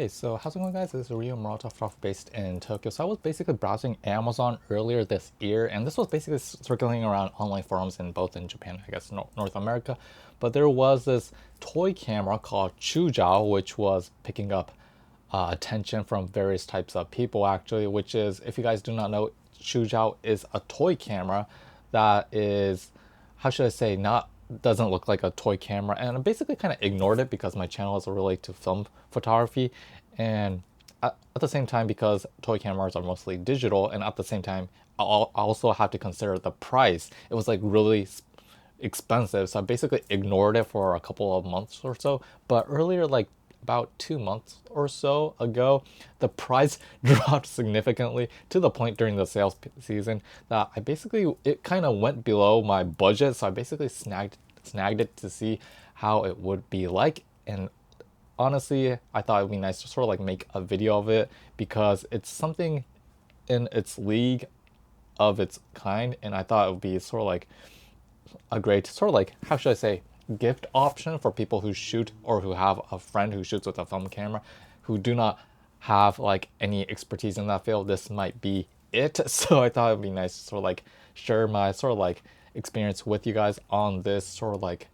Hey, so how's it going, guys? This is Ryo Murata, based in Tokyo. So I was basically browsing Amazon earlier this year, and this was basically circulating around online forums in both in Japan, I guess, North America. But there was this toy camera called Chuzao, which was picking up attention from various types of people, actually, which is, if you guys do not know, Chuzao is a toy camera that is, how should I say, not doesn't look like a toy camera, and I basically kind of ignored it because my channel is related to film photography, and at the same time, because toy cameras are mostly digital, and at the same time I also have to consider the price. It was like really expensive, so I basically ignored it for a couple of months or so. But earlier, like about 2 months or so ago, the price dropped significantly to the point during the sales season that I basically, it kind of went below my budget. So I basically snagged it to see how it would be like. And honestly, I thought it would be nice to sort of like make a video of it because it's something in its league of its kind, and I thought it would be sort of like a great sort of like, how should I say, gift option for people who shoot or who have a friend who shoots with a film camera who do not have like any expertise in that field. This might be it. So I thought it'd be nice to sort of like share my sort of like experience with you guys on this sort of like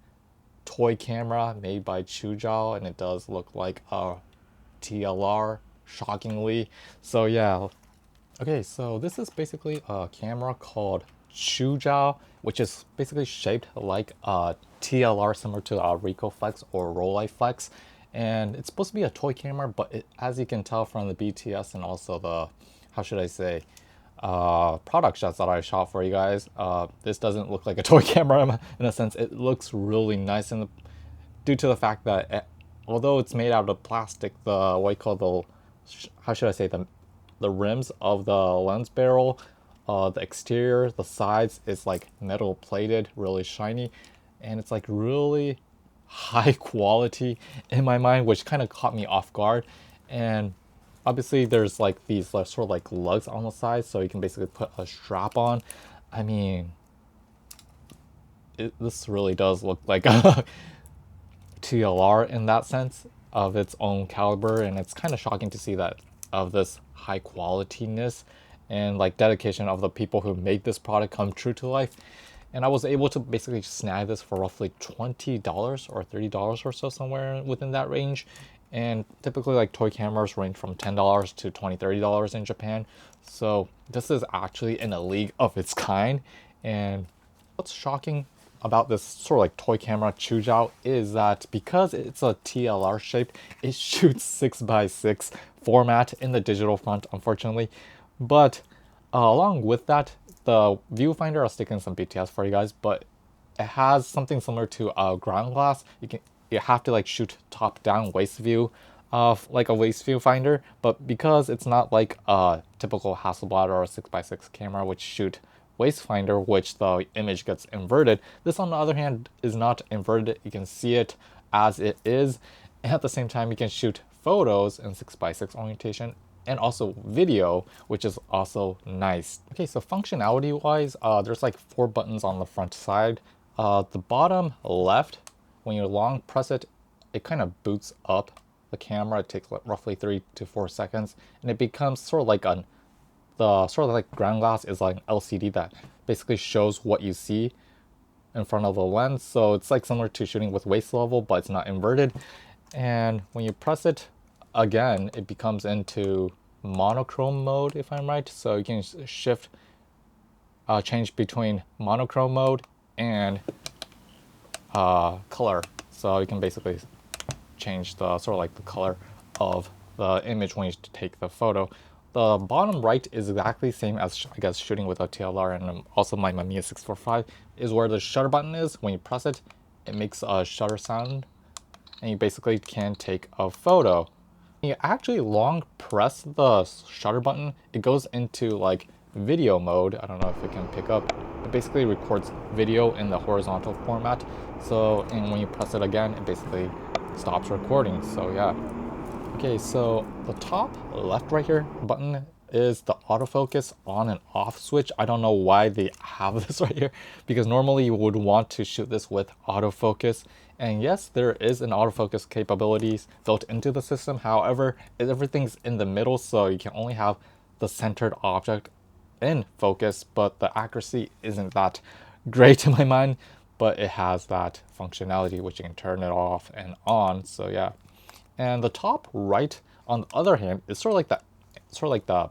toy camera made by Chuzao, and it does look like a TLR, shockingly. So yeah, okay, so this is basically a camera called Chuzao, which is basically shaped like a TLR, similar to a Ricoh Flex or Rolleiflex. And it's supposed to be a toy camera, but as you can tell from the BTS and also the, how should I say, product shots that I shot for you guys, this doesn't look like a toy camera in a sense. It looks really nice, and due to the fact that although it's made out of plastic, the what you call the, how should I say, the rims of the lens barrel, the exterior, the sides is like metal plated, really shiny, and it's like really high quality in my mind, which kind of caught me off guard. And obviously there's like these sort of like lugs on the side, so you can basically put a strap on. I mean, this really does look like a TLR in that sense of its own caliber, and it's kind of shocking to see that of this high qualityness and like dedication of the people who made this product come true to life. And I was able to basically snag this for roughly $20 or $30 or so, somewhere within that range. And typically like toy cameras range from $10 to $20, $30 in Japan. So this is actually in a league of its kind. And what's shocking about this sort of like toy camera Chuzao is that because it's a TLR shape, it shoots 6x6 format in the digital front, unfortunately. But along with that, the viewfinder, I'll stick in some BTS for you guys, but it has something similar to a ground glass. You have to like shoot top down waist view of like a waist viewfinder, but because it's not like a typical Hasselblad or a 6x6 camera which shoot waistfinder, which the image gets inverted, this on the other hand is not inverted. You can see it as it is, and at the same time you can shoot photos in 6x6 orientation and also video, which is also nice. Okay, so functionality wise, there's like 4 buttons on the front side. The bottom left, when you long press it, it kind of boots up the camera. It takes roughly 3 to 4 seconds, and it becomes sort of like the sort of like ground glass is like an LCD that basically shows what you see in front of the lens. So it's like similar to shooting with waist level, but it's not inverted. And when you press it again, it becomes into monochrome mode, if I'm right. So you can shift, change between monochrome mode and color. So you can basically change the sort of like the color of the image when you take the photo. The bottom right is exactly the same as, I guess, shooting with a TLR, and also my Mamiya 645 is where the shutter button is. When you press it, it makes a shutter sound, and you basically can take a photo. When you actually long press the shutter button, it goes into like video mode. I don't know if it can pick up. It basically records video in the horizontal format. So, and when you press it again, it basically stops recording. So yeah. Okay, so the top left right here button is the autofocus on and off switch. I don't know why they have this right here, because normally you would want to shoot this with autofocus, And yes, there is an autofocus capabilities built into the system. However, everything's in the middle, so you can only have the centered object in focus, but the accuracy isn't that great in my mind, but it has that functionality which you can turn it off and on. So yeah. And the top right, on the other hand, is sort of like the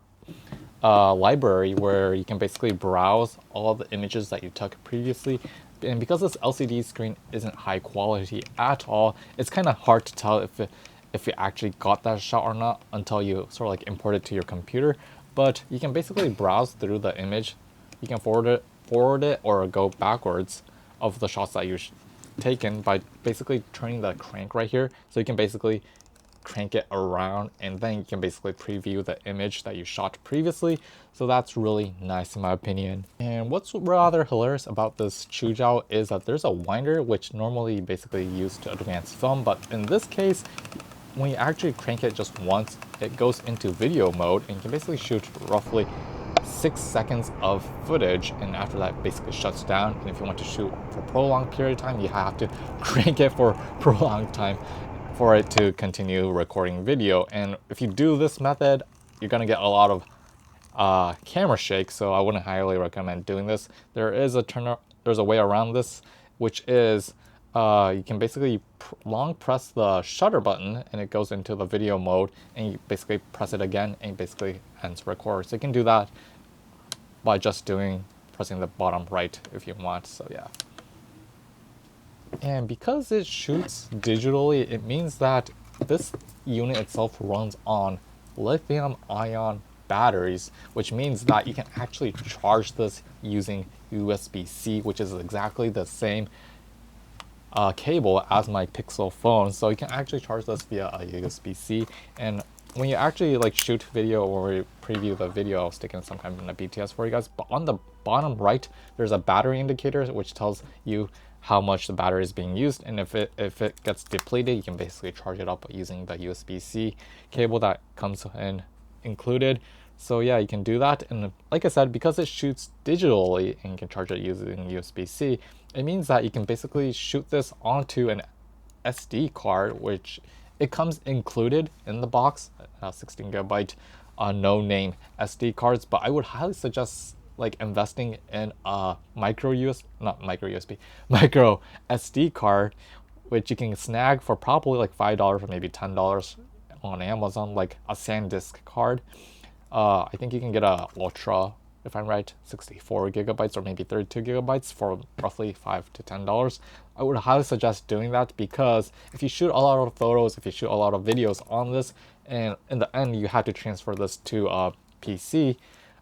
library where you can basically browse all of the images that you took previously. And because this LCD screen isn't high quality at all, it's kind of hard to tell if you actually got that shot or not until you sort of like import it to your computer. But you can basically browse through the image. You can forward it or go backwards of the shots that you've taken by basically turning the crank right here. So you can basically crank it around, and then you can basically preview the image that you shot previously. So that's really nice in my opinion. And what's rather hilarious about this Chuzao is that there's a winder which normally basically used to advance film, but in this case, when you actually crank it just once, it goes into video mode and you can basically shoot roughly 6 seconds of footage, and after that basically shuts down. And if you want to shoot for a prolonged period of time, you have to crank it for prolonged time for it to continue recording video. And if you do this method, you're gonna get a lot of camera shake, so I wouldn't highly recommend doing this. There's a way around this, which is you can basically long press the shutter button and it goes into the video mode, and you basically press it again and it basically ends record. So you can do that by just pressing the bottom right if you want. So yeah. And because it shoots digitally, it means that this unit itself runs on lithium-ion batteries, which means that you can actually charge this using USB-C, which is exactly the same cable as my Pixel phone. So you can actually charge this via a USB-C. And when you actually like shoot video or preview the video, I'll stick in some kind of a BTS for you guys. But on the bottom right, there's a battery indicator which tells you how much the battery is being used, and if it gets depleted, you can basically charge it up using the USB-C cable that comes in included. So yeah, you can do that. And like I said, because it shoots digitally and you can charge it using USB-C, it means that you can basically shoot this onto an SD card, which it comes included in the box, 16 gigabyte no name SD cards. But I would highly suggest like investing in a micro SD card, which you can snag for probably like $5 or maybe $10 on Amazon, like a SanDisk card. I think you can get a Ultra, if I'm right, 64 gigabytes or maybe 32 gigabytes for roughly $5 to $10. I would highly suggest doing that, because if you shoot a lot of photos, if you shoot a lot of videos on this, and in the end you have to transfer this to a PC,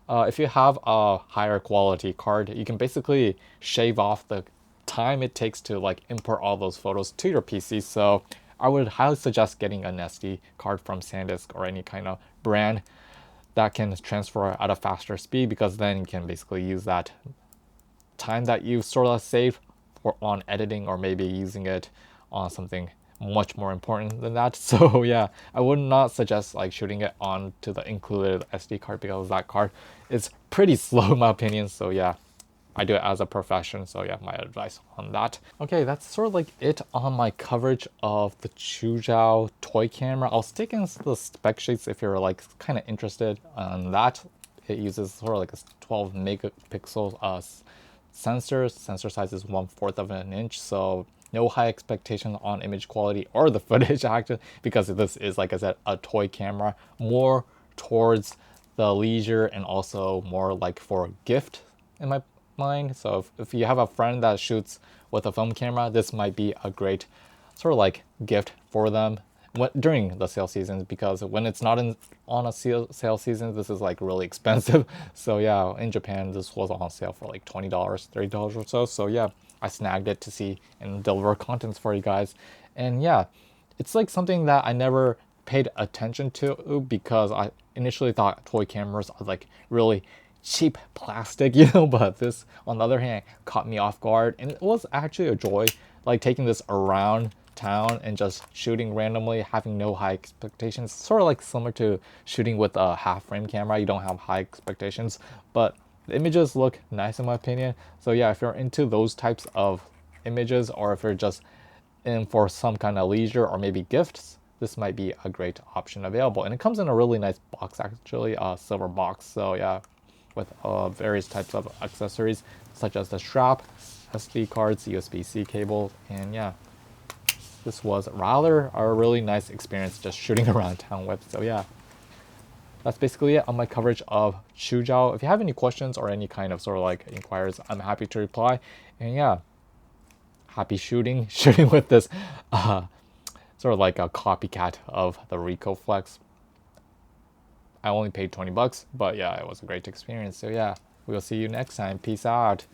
if you have a higher quality card, you can basically shave off the time it takes to like import all those photos to your PC. So I would highly suggest getting an SD card from SanDisk or any kind of brand that can transfer at a faster speed, because then you can basically use that time that you sort of saved on editing, or maybe using it on something much more important than that. So yeah, I would not suggest like shooting it onto the included SD card, because that card is pretty slow in my opinion. So yeah, I do it as a profession, so yeah, my advice on that. Okay, that's sort of like it on my coverage of the Chuzao toy camera. I'll stick in the spec sheets if you're like kind of interested in that. It uses sort of like a 12 megapixel sensor. Sensor size is 1/4 of an inch, so no high expectations on image quality or the footage actually, because this is, like I said, a toy camera, more towards the leisure and also more like for a gift in my mind. So if you have a friend that shoots with a film camera, this might be a great sort of like gift for them during the sale seasons, because when it's not on a sale season, this is like really expensive. So yeah, in Japan this was on sale for like $20, $30 or so. So yeah, I snagged it to see and deliver contents for you guys. And yeah, it's like something that I never paid attention to, because I initially thought toy cameras are like really cheap plastic, but this on the other hand caught me off guard, and it was actually a joy, like taking this around town and just shooting randomly, having no high expectations. Sort of like similar to shooting with a half frame camera, you don't have high expectations, but the images look nice in my opinion. So yeah, if you're into those types of images, or if you're just and for some kind of leisure or maybe gifts, this might be a great option available. And it comes in a really nice box, actually, a silver box. So yeah, with various types of accessories such as the strap, SD cards, USB-C cable, and yeah, this was rather a really nice experience just shooting around town with. So yeah, that's basically it on my coverage of Chuzao. If you have any questions or any kind of sort of like inquiries, I'm happy to reply. And yeah, happy shooting with this sort of like a copycat of the Ricoh Flex. I only paid 20 bucks, but yeah, it was a great experience. So yeah, we'll see you next time. Peace out.